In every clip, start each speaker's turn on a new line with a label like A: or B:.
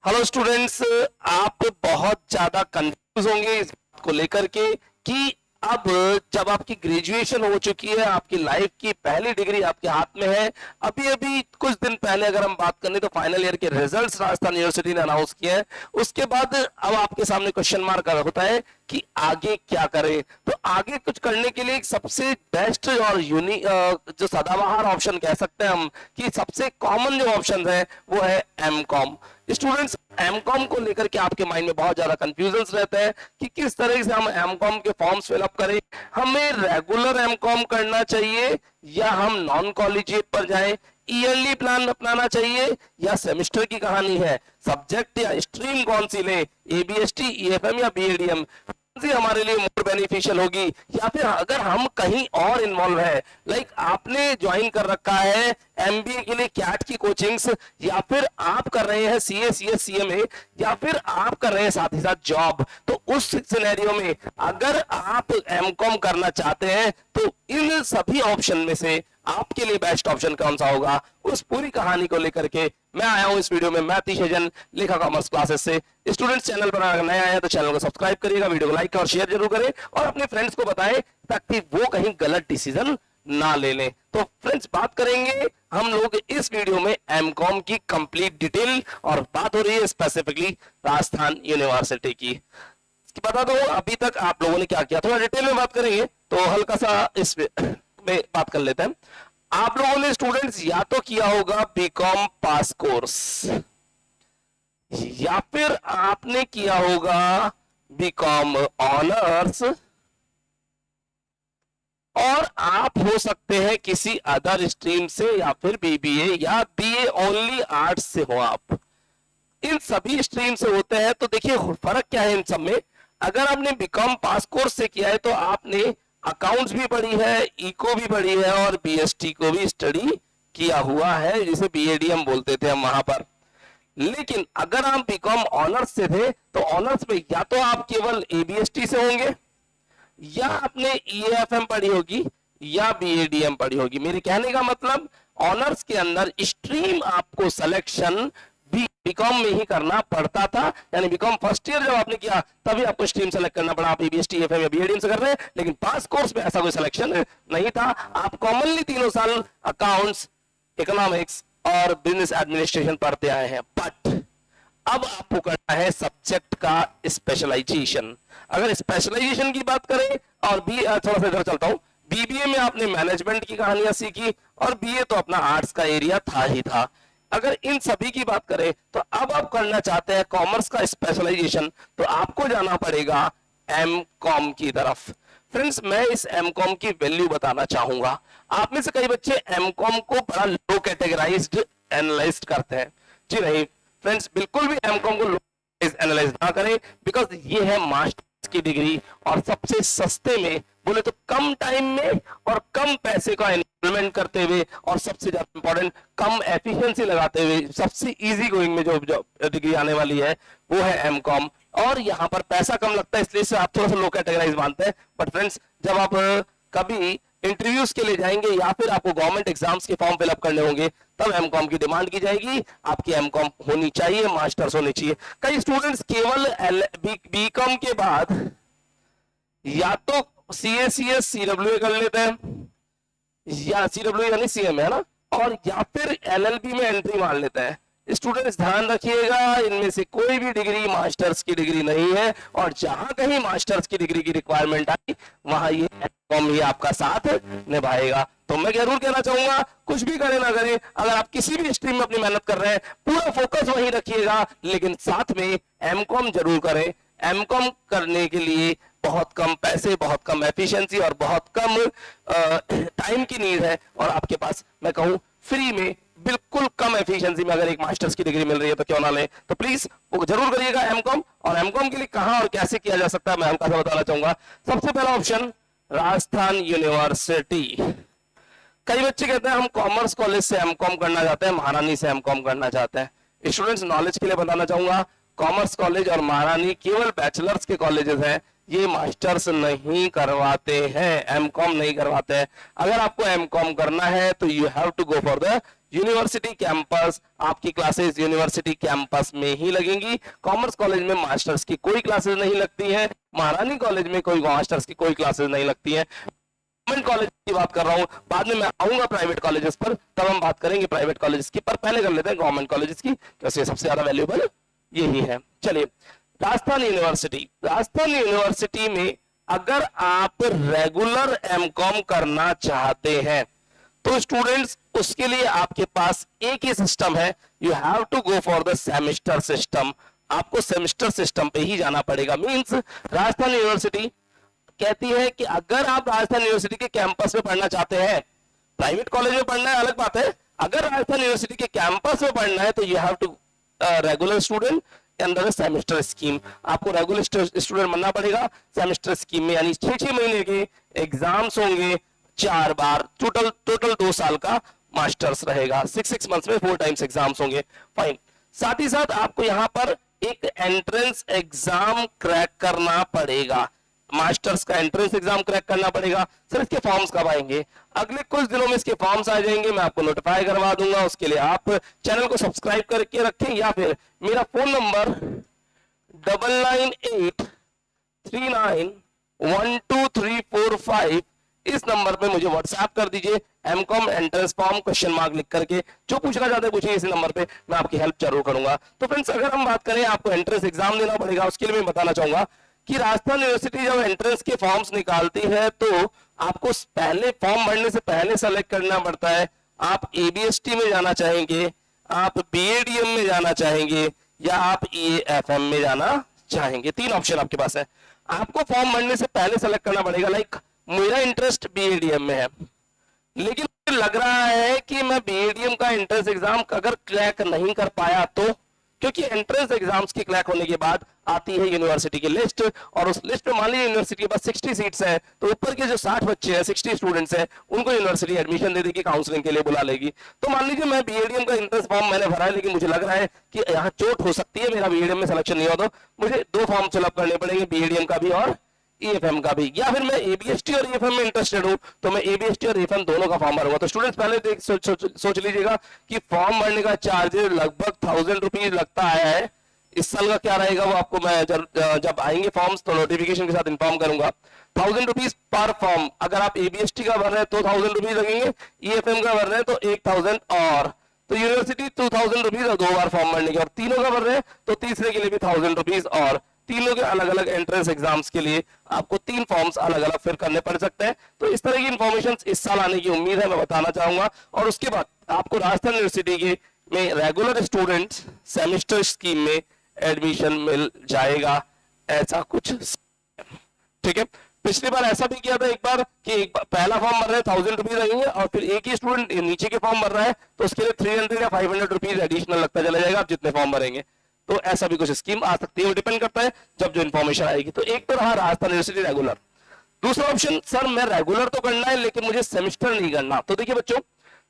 A: Hello students, आप बहुत ज्यादा कंफ्यूज होंगे इस बात को लेकर के कि अब जब आपकी ग्रेजुएशन हो चुकी है, आपकी लाइफ की पहली डिग्री आपके हाथ में है। अभी अभी कुछ दिन पहले अगर हम बात करें तो फाइनल ईयर के रिजल्ट्स राजस्थान यूनिवर्सिटी ने अनाउंस किए हैं। उसके बाद अब आपके सामने क्वेश्चन मार्क होता है कि आगे क्या करें। तो आगे कुछ करने के लिए एक सबसे बेस्ट और जो सदाबहार ऑप्शन कह सकते हैं हम कि सबसे कॉमन जो ऑप्शन है वो है एमकॉम। स्टूडेंट्स, एमकॉम को लेकर के आपके माइंड में बहुत ज्यादा कंफ्यूजन रहता है कि किस तरह से हम एमकॉम के फॉर्म्स फिलअप करें। हमें रेगुलर एमकॉम करना चाहिए या हम नॉन कॉलेजिएट पर जाएं, ईयरली प्लान अपनाना चाहिए या सेमेस्टर की कहानी है, सब्जेक्ट या स्ट्रीम कौन सी ले, एबीएसटी, ईएफएम या बीएडीएम हमारे लिए मोर बेनिफिशियल होगी, या फिर अगर हम कहीं और इन्वॉल्व है, लाइक आपने ज्वाइन कर रखा है एमबीए के लिए कैट की कोचिंग्स, या फिर आप कर रहे हैं सीए, सीएस, सीएमए, या फिर आप कर रहे हैं साथ ही साथ जॉब। तो उस सिनेरियो में अगर आप एमकॉम करना चाहते हैं तो इन सभी ऑप्शन में से आपके लिए बेस्ट ऑप्शन कौन सा होगा, उस पूरी कहानी को लेकर के मैं आया हूं इस वीडियो में। मैं तीशजन लेखा कॉमर्स क्लासेस से। स्टूडेंट्स, चैनल पर अगर नया आया तो चैनल को सब्सक्राइब करिएगा, वीडियो को लाइक और शेयर जरूर करें और अपने फ्रेंड्स को बताएं ताकि वो कहीं गलत डिसीजन ना ले लें। तो फ्रेंड्स, बात करेंगे हम लोग इस वीडियो में एमकॉम की कंप्लीट डिटेल, और बात हो रही है स्पेसिफिकली राजस्थान यूनिवर्सिटी की। बता दो अभी तक आप लोगों ने क्या किया, थोड़ा डिटेल में बात करेंगे तो हल्का सा इस में बात कर लेते हैं। आप लोगों ने स्टूडेंट्स या तो किया होगा बीकॉम पास कोर्स, या फिर आपने किया होगा बीकॉम ऑनर्स, और आप हो सकते हैं किसी अदर स्ट्रीम से, या फिर बीबीए या बीए ओनली आर्ट्स से हो। आप इन सभी स्ट्रीम से होते हैं तो देखिए फर्क क्या है इन सब में। अगर आपने बीकॉम पास कोर्स से किया है तो आपने अकाउंट्स भी पढ़ी है, इको भी पढ़ी है और बीएसटी को भी स्टडी किया हुआ है, जिसे बीएडीएम बोलते थे हम वहां पर। लेकिन अगर आप बीकॉम ऑनर्स से थे तो ऑनर्स में या तो आप केवल एबीएसटी से होंगे, या आपने ईएफएम पढ़ी होगी, या बीएडीएम पढ़ी होगी। मेरे कहने का मतलब ऑनर्स के अंदर स्ट्रीम आपको सिलेक्शन बीकॉम में ही करना पड़ता था, यानी बीकॉम फर्स्ट ईयर जब आपने किया तभी आपको स्ट्रीम सेलेक्ट करना पड़ा, आप एबीएसटी, एफएम या बीएडीएम से कर रहे हैं। लेकिन पास कोर्स में ऐसा कोई सिलेक्शन नहीं था। आप कॉमनली तीनों साल अकाउंट्स, इकोनॉमिक्स और बिजनेस एडमिनिस्ट्रेशन पढ़ते आए हैं। बट अब आपको करना है सब्जेक्ट का स्पेशलाइजेशन। अगर स्पेशलाइजेशन की बात करें, और बी थोड़ा सा इधर चलता हूं, बीबीए में आपने मैनेजमेंट की कहानियां सीखी और बीए तो अपना आर्ट्स का एरिया था ही था। अगर इन सभी की बात करें तो अब आप करना चाहते हैं कॉमर्स का स्पेशलाइजेशन, तो आपको जाना पड़ेगा एमकॉम की तरफ। फ्रेंड्स, मैं इस एमकॉम की वैल्यू बताना चाहूंगा। आप में से कई बच्चे एमकॉम को बड़ा लो कैटेगराइज्ड एनालाइज करते हैं। जी नहीं फ्रेंड्स, बिल्कुल भी एमकॉम को लो एनालाइज ना करें, बिकॉज ये है मास्टर्स की डिग्री, और सबसे सस्ते में बोले तो कम टाइम में और कम पैसे का इन्वेस्टमेंट करते हुए, और सबसे ज्यादा इंपॉर्टेंट कम एफिशिएंसी लगाते हुए सबसे इजी गोइंग में जो डिग्री आने वाली है वो है एमकॉम। और यहाँ पर पैसा कम लगता है, इसलिए आप थोड़ा सा लो कैटेगराइज मानते हैं। बट फ्रेंड्स, जब आप कभी इंटरव्यूज के लिए जाएंगे या फिर आपको गवर्नमेंट एग्जाम्स के फॉर्म फिलअप करने होंगे, तब एमकॉम की डिमांड की जाएगी। आपकी एमकॉम होनी चाहिए, मास्टर्स होनी चाहिए। कई स्टूडेंट्स केवल बीकॉम के बाद या तो सीए, सीएस, सीडब्ल्यूए कर लेते हैं, या सीडब्ल्यू यानी सीएम है ना, और या फिर एलएलबी में एंट्री मार लेते हैं। स्टूडेंट्स, ध्यान रखिएगा, इनमें से कोई भी डिग्री मास्टर्स की डिग्री नहीं है, और जहां कहीं मास्टर्स की डिग्री की रिक्वायरमेंट आई वहां ये एमकॉम ही आपका साथ निभाएगा। तो मैं जरूर कहना चाहूंगा, कुछ भी करें ना करें, अगर आप किसी भी स्ट्रीम में अपनी मेहनत कर रहे हैं, पूरा फोकस वहीं रखिएगा, लेकिन साथ में एमकॉम जरूर करें। एमकॉम करने के लिए बहुत कम पैसे, बहुत कम एफिशिएंसी और बहुत कम टाइम की नीड है, और आपके पास मैं कहूं फ्री में बिल्कुल कम एफिशिएंसी में अगर एक मास्टर्स की डिग्री मिल रही है तो क्यों ना लें। तो प्लीज वो जरूर करिएगा एमकॉम। और एमकॉम के लिए कहां और कैसे किया जा सकता है मैं हल्का सा बताना चाहूंगा। सबसे पहला ऑप्शन राजस्थान यूनिवर्सिटी। कई बच्चे कहते हैं हम कॉमर्स कॉलेज से एमकॉम करना चाहते हैं, महारानी से एमकॉम करना चाहते हैं। स्टूडेंट्स, नॉलेज के लिए बताना चाहूंगा, कॉमर्स कॉलेज और महारानी केवल बैचलर्स के कॉलेजेस हैं, ये मास्टर्स नहीं करवाते हैं, एमकॉम नहीं करवाते हैं। अगर आपको एमकॉम करना है तो you have to go for the university campus. आपकी क्लासेस यूनिवर्सिटी कैंपस में ही लगेंगी। कॉमर्स कॉलेज में मास्टर्स की कोई क्लासेस नहीं लगती हैं, महारानी कॉलेज में कोई मास्टर्स की कोई क्लासेस नहीं लगती हैं। गवर्नमेंट कॉलेज की बात कर रहा हूं, बाद में मैं आऊंगा प्राइवेट कॉलेजेस पर, तब हम बात करेंगे प्राइवेट कॉलेजेस की, पर पहले कर लेते हैं गवर्नमेंट कॉलेजेस की, क्योंकि सबसे ज्यादा वैल्यूएबल यही है। चलिए, राजस्थान यूनिवर्सिटी। राजस्थान यूनिवर्सिटी में अगर आप रेगुलर एमकॉम करना चाहते हैं तो स्टूडेंट्स उसके लिए आपके पास एक ही सिस्टम है, you have to go for the semester system. आपको सेमेस्टर सिस्टम पे ही जाना पड़ेगा। मींस राजस्थान यूनिवर्सिटी कहती है कि अगर आप राजस्थान यूनिवर्सिटी के कैंपस में पढ़ना चाहते हैं, प्राइवेट कॉलेज में पढ़ना है अलग बात है, अगर राजस्थान यूनिवर्सिटी के कैंपस में पढ़ना है तो you have to regular student under semester scheme. आपको रेगुलर स्टूडेंट बनना पड़ेगा सेमेस्टर स्कीम में, यानी 6 महीने के एग्जाम्स होंगे, 4 बार, टोटल 2 साल का मास्टर्स रहेगा, 6 मंथ्स में 4 टाइम्स एग्जाम्स होंगे। फाइन। साथ ही साथ आपको यहाँ पर एक एंट्रेंस एग्जाम क्रैक करना पड़ेगा, मास्टर्स का एंट्रेंस एग्जाम क्रैक करना पड़ेगा। सर इसके फॉर्म्स कब आएंगे? अगले कुछ दिनों में इसके फॉर्म्स आ जाएंगे, मैं आपको नोटिफाई करवा दूंगा। उसके लिए आप चैनल को सब्सक्राइब करके रखें, या फिर मेरा फोन नंबर 9983912345 इस नंबर पे मुझे व्हाट्सएप कर दीजिए। MCom entrance form question mark लिख करके जो पूछना चाहते हैं पूछिए इसी नंबर पे, मैं आपकी हेल्प जरूर करूंगा। तो फ्रेंड्स, अगर हम बात करें आपको एंट्रेंस एग्जाम देना पड़ेगा, उसके लिए मैं बताना चाहूंगा कि राजस्थान यूनिवर्सिटी जब एंट्रेंस के फॉर्म्स निकालती है तो आपको पहले फॉर्म भरने से पहले सेलेक्ट करना पड़ता है, आप एबीएसटी में जाना चाहेंगे, आप बीएडीएम में जाना चाहेंगे, या आप ईएफएम में जाना चाहेंगे। 3 ऑप्शन आपके पास है। आपको फॉर्म भरने से पहले सेलेक्ट करना पड़ेगा। लाइक मेरा इंटरेस्ट बीएडीएम में है, लेकिन लग रहा है कि मैं बीएडीएम का एंट्रेंस एग्जाम अगर क्रैक नहीं कर पाया तो, क्योंकि एंट्रेंस एग्जाम्स के क्रैक होने के बाद आती है यूनिवर्सिटी की लिस्ट, और उस लिस्ट में मान लीजिए यूनिवर्सिटी के पास 60 सीट्स हैं, तो ऊपर के जो 60 बच्चे हैं, 60 स्टूडेंट्स हैं, उनको यूनिवर्सिटी एडमिशन दे देगी, काउंसलिंग के लिए बुला लेगी। तो मान लीजिए मैं बीएडीएम का एंट्रेंस फॉर्म मैंने भरा है, लेकिन मुझे लग रहा है कि यहाँ चोट हो सकती है, मेरा बीएडीएम में सिलेक्शन नहीं हो, तो मुझे 2 फॉर्म फिलअप करने पड़ेंगे, बीएडीएम का भी और ईएफएम का भी। या फिर मैं एबीएसटी और ईएफएम में इंटरेस्टेड हूं तो मैं एबीएसटी और ईएफएम दोनों का फॉर्म भरूंगा। तो स्टूडेंट्स पहले सोच लीजिएगा कि फॉर्म भरने का चार्ज लगभग 1000 रुपीज लगता है। इस साल का क्या रहेगा वो आपको मैं जब आएंगे फॉर्म्स तो नोटिफिकेशन के साथ इन्फॉर्म करूंगा। 1000 रुपीज पर फॉर्म। अगर आप एबीएसटी का भर रहे हैं तो 1000 रुपीज लगेंगे, ईएफएम का भर रहे हैं तो 1000, और तो यूनिवर्सिटी 2000 रुपीज और 2 बार फॉर्म भरने के, और तीनों का भर रहे हैं तो तीसरे के लिए भी 1000 रुपीज, और तीनों के अलग अलग एंट्रेंस एग्जाम्स के लिए आपको 3 फॉर्म्स अलग अलग फिल करने पड़ सकते हैं। तो इस तरह की इन्फॉर्मेशन इस साल आने की उम्मीद है, मैं बताना चाहूंगा। और उसके बाद आपको राजस्थान यूनिवर्सिटी के में रेगुलर स्टूडेंट्स सेमेस्टर स्कीम में एडमिशन मिल जाएगा, ऐसा कुछ। ठीक है, पिछली बार ऐसा भी किया था एक बार कि पहला फॉर्म भर रहे हैं 1000 रुपीज लगेंगे, और फिर एक ही स्टूडेंट नीचे के फॉर्म भर रहा है तो उसके लिए 300 या 500 रुपीज एडिशनल लगता चला जाएगा आप जितने फॉर्म भरेंगे। तो ऐसा भी कुछ स्कीम आ सकती है, वो डिपेंड करता है जब जो इन्फॉर्मेशन आएगी। तो एक तो रहा राजस्थान यूनिवर्सिटी रेगुलर। दूसरा ऑप्शन, सर मैं रेगुलर तो करना है लेकिन मुझे सेमेस्टर नहीं करना। तो देखिए बच्चों,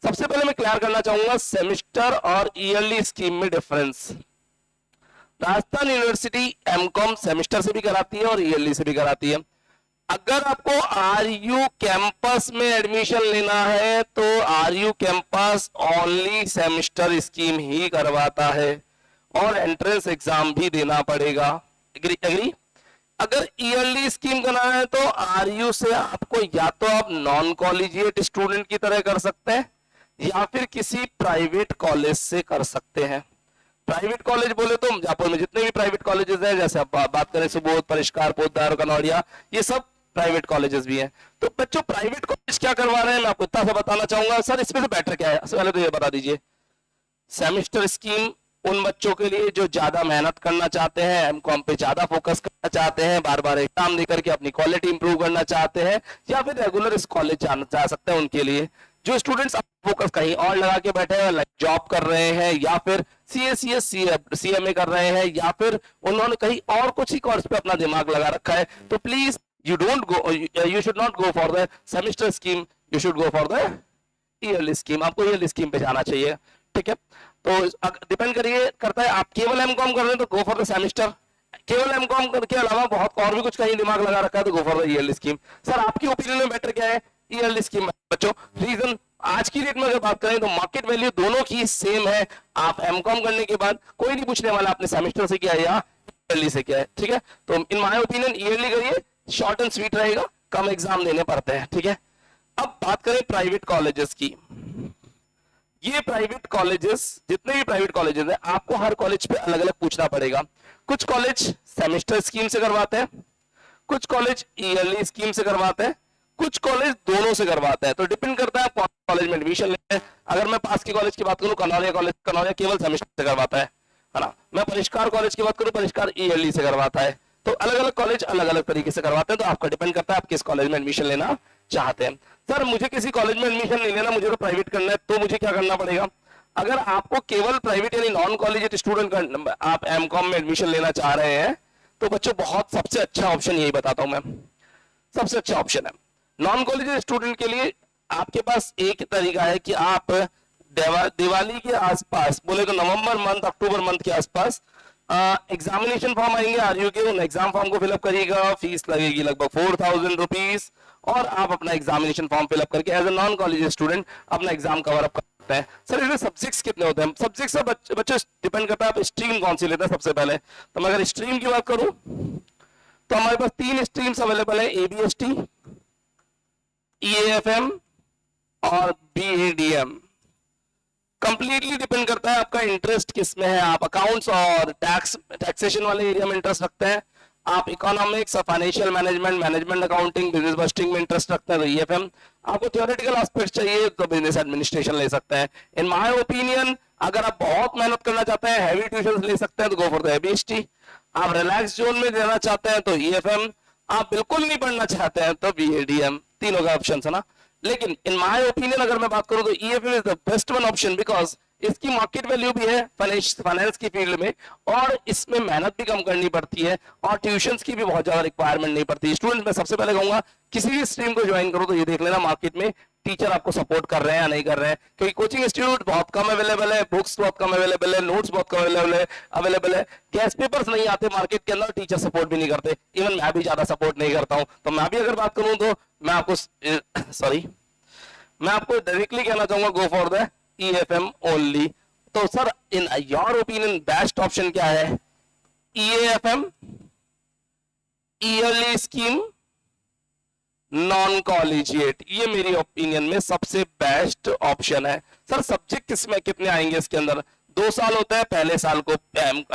A: सबसे पहले मैं क्लियर करना चाहूंगा सेमेस्टर और ईयरली स्कीम में difference. Rajasthan university MCom semester से भी कराती है और ईयरली से भी कराती है। अगर आपको आरयू कैंपस में एडमिशन लेना है तो RU campus only semester scheme ही करवाता है और एंट्रेंस एग्जाम भी देना पड़ेगा। एग्री? अगर ईयरली स्कीम कराना है तो आरयू से आपको या तो आप नॉन कॉलेजिएट स्टूडेंट की तरह कर सकते हैं या फिर किसी प्राइवेट कॉलेज से कर सकते हैं। प्राइवेट कॉलेज बोले तो जयपुर में जितने भी प्राइवेट कॉलेजेस हैं, जैसे आप बात करें सुबोध, परिष्कार, पोद्दार, कनौड़िया, ये सब प्राइवेट कॉलेजेस भी हैं। तो बच्चों प्राइवेट कॉलेज क्या करवा रहे हैं मैं आपको इतना सा बताना चाहूंगा। सर इसमें से बेटर क्या है, पहले तो ये बता दीजिए। सेमेस्टर स्कीम उन बच्चों के लिए जो ज्यादा मेहनत करना चाहते हैं, एमकॉम पे ज्यादा फोकस करना चाहते हैं, बार बार एग्जाम देकर के अपनी क्वालिटी इंप्रूव करना चाहते हैं, या फिर रेगुलर इस कॉलेज जाना चाह सकते हैं उनके लिए। जो स्टूडेंट्स फोकस कहीं और लगा के बैठे हैं, लाइक जॉब कर रहे हैं या फिर सीएमए कर रहे हैं, या फिर उन्होंने कहीं और कुछ ही कोर्स पे अपना दिमाग लगा रखा है, तो please you should not go for the semester scheme, you should go for the yearly scheme। आपको yearly scheme पे जाना चाहिए। ठीक है, तो डिपेंड करता है आप केवल एमकॉम कर रहे हैं तो गो फॉर द सेमेस्टर, केवल एमकॉम के अलावा बहुत और भी कुछ कहीं दिमाग लगा रखा है तो go for the ELD scheme. Sir आपकी ओपिनियन में बेटर क्या है? ईएलडी स्कीम बच्चों। रीजन, आज की डेट में अगर बात करें तो मार्केट वैल्यू दोनों की सेम है। आप एमकॉम करने के बाद कोई नहीं पूछने वाला आपने सेमेस्टर से किया है या ईएलडी से किया है, ठीक है? तो इन माय ओपिनियन ईएलडी करिए, शॉर्ट एंड स्वीट रहेगा, कम एग्जाम देने पड़ते हैं, ठीक है? अब बात करें प्राइवेट कॉलेजेस की। ये प्राइवेट कॉलेजेस, जितने भी प्राइवेट कॉलेजेस हैं, आपको हर कॉलेज पे अलग अलग पूछना पड़ेगा। कुछ कॉलेज सेमेस्टर स्कीम से करवाते हैं, कुछ कॉलेज ईयरली स्कीम से करवाते हैं, कुछ कॉलेज दोनों से करवाते हैं। तो डिपेंड करता है आप कॉलेज में एडमिशन लेते हैं। अगर मैं पास के कॉलेज की बात करूं, कनौलिया कॉलेज, कनौलिया केवल सेमेस्टर से करवाता है ना? मैं परिष्कार कॉलेज की बात करूं, परिष्कार ईयरली से करवाता है। तो अलग अलग कॉलेज अलग अलग तरीके से करवाते हैं। तो आपका डिपेंड करता है आप किस कॉलेज में एडमिशन लेना चाहते हैं। सर मुझे किसी कॉलेज में एडमिशन नहीं लेना, मुझे तो प्राइवेट करना है, तो मुझे क्या करना पड़ेगा? अगर आपको केवल प्राइवेट यानी नॉन कॉलेज स्टूडेंट आप एमकॉम में एडमिशन लेना चाह रहे हैं, तो बच्चों बहुत सबसे अच्छा ऑप्शन यही बताता हूं मैं, सबसे अच्छा ऑप्शन है नॉन कॉलेज स्टूडेंट के लिए। आपके पास एक तरीका है कि आप दिवाली के आसपास, बोले तो नवंबर मंथ, अक्टूबर मंथ के आसपास एग्जामिनेशन फॉर्म आएंगे आरयू के, उन एग्जाम फॉर्म को फिलअप करिएगा, फीस लगेगी लगभग 4000 रुपीज, और आप अपना एग्जामिनेशन फॉर्म फिलअप करके as a non college student अपना एग्जाम कवर अप करते हैं। सर इसमें सब्जेक्ट्स कितने होते हैं? सब्जेक्ट्स सब बच्चों डिपेंड करता है आप स्ट्रीम कौन सी लेते हैं। सबसे पहले तो मैं अगर स्ट्रीम की बात करूं तो हमारे पास 3 स्ट्रीम्स अवेलेबल है, एबीएसटी, ईएएफएम और बीएडीएम। कंप्लीटली डिपेंड करता है आपका इंटरेस्ट किस में है। आप अकाउंट्स और टैक्सेशन वाले एरिया में इंटरेस्ट रखते हैं, आप इकोनॉमिक्स और financial management, management accounting, business busting में इंटरेस्ट रखते हैं तो ईएफएम। आपको थ्योरेटिकल एस्पेक्ट चाहिए तो बिजनेस एडमिनिस्ट्रेशन ले सकते हैं। इन माय ओपिनियन अगर आप बहुत मेहनत करना चाहते हैं, हैवी ट्यूशन ले सकते हैं तो गो फॉर द एबीएसटी। आप रिलैक्स जोन में देना चाहते हैं तो ईएफएम। आप बिल्कुल नहीं पढ़ना चाहते हैं तो बीएडीएम। तीनों का ऑप्शन है ना। लेकिन इन माय ओपिनियन अगर मैं बात करूं तो EFM is the best one option, because इसकी मार्केट वैल्यू भी है फाइनेंस की फील्ड में, और इसमें मेहनत भी कम करनी पड़ती है, और ट्यूशंस की भी बहुत ज्यादा रिक्वायरमेंट नहीं पड़ती। स्टूडेंट मैं सबसे पहले कहूंगा किसी भी स्ट्रीम को ज्वाइन करो तो ये देख लेना मार्केट में टीचर आपको सपोर्ट कर रहे हैं या नहीं कर रहे हैं, क्योंकि कोचिंग इंस्टीट्यूट बहुत कम अवेलेबल है, बुक्स बहुत कम अवेलेबल है, नोट्स बहुत कम अवेलेबल है, गेस्ट पेपर्स नहीं आते मार्केट के अंदर, टीचर सपोर्ट भी नहीं करते। इवन मैं भी ज्यादा सपोर्ट नहीं करता हूं। तो मैं भी अगर बात करूं तो मैं आपको मैं आपको डायरेक्टली कहना चाहूंगा गो फॉर द ईएफएम ओनली। तो sir in your opinion best option क्या है? EFM, yearly scheme, non collegiate, ये मेरी ओपिनियन में सबसे बेस्ट ऑप्शन है। सर सब्जेक्ट किसमें कितने आएंगे इसके अंदर? 2 साल होता है, पहले साल को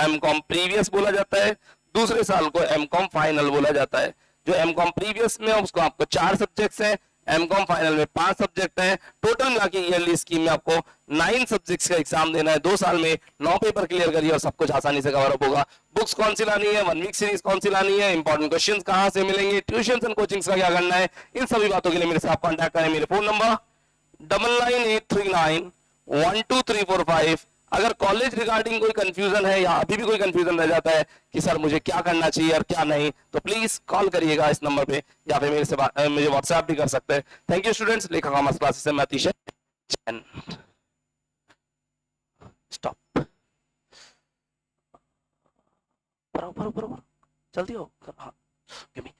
A: एमकॉम प्रीवियस बोला जाता है, दूसरे साल को एमकॉम फाइनल बोला जाता है। जो एमकॉम प्रीवियस में उसको आपको 4 सब्जेक्ट्स हैं, एमकॉम फाइनल में 5 सब्जेक्ट हैं। टोटल मिला के ईयरली स्कीम में आपको 9 सब्जेक्ट्स का एग्जाम देना है 2 साल में। 9 पेपर क्लियर करिए और सब कुछ आसानी से कवर अप होगा। बुक्स कौन सी लानी है, 1 वीक सीरीज कौन सी लानी है, इंपॉर्टेंट क्वेश्चंस कहां से मिलेंगे, ट्यूशन एंड कोचिंग्स का क्या करना है, इन सभी बातों के लिए मेरे साथ कॉन्टैक्ट करें। मेरे फोन नंबर 9983912345। अगर कॉलेज रिगार्डिंग कोई कंफ्यूजन है या अभी भी कोई कंफ्यूजन रह जाता है कि सर मुझे क्या करना चाहिए और क्या नहीं, तो प्लीज कॉल करिएगा इस नंबर पे, या फिर मेरे से मुझे व्हाट्सएप भी कर सकते हैं। Thank you students. लेखा कॉमर्स क्लासेस से मैं अतिशय जैन। स्टॉप, जल्दी हो। हाँ, गिव मी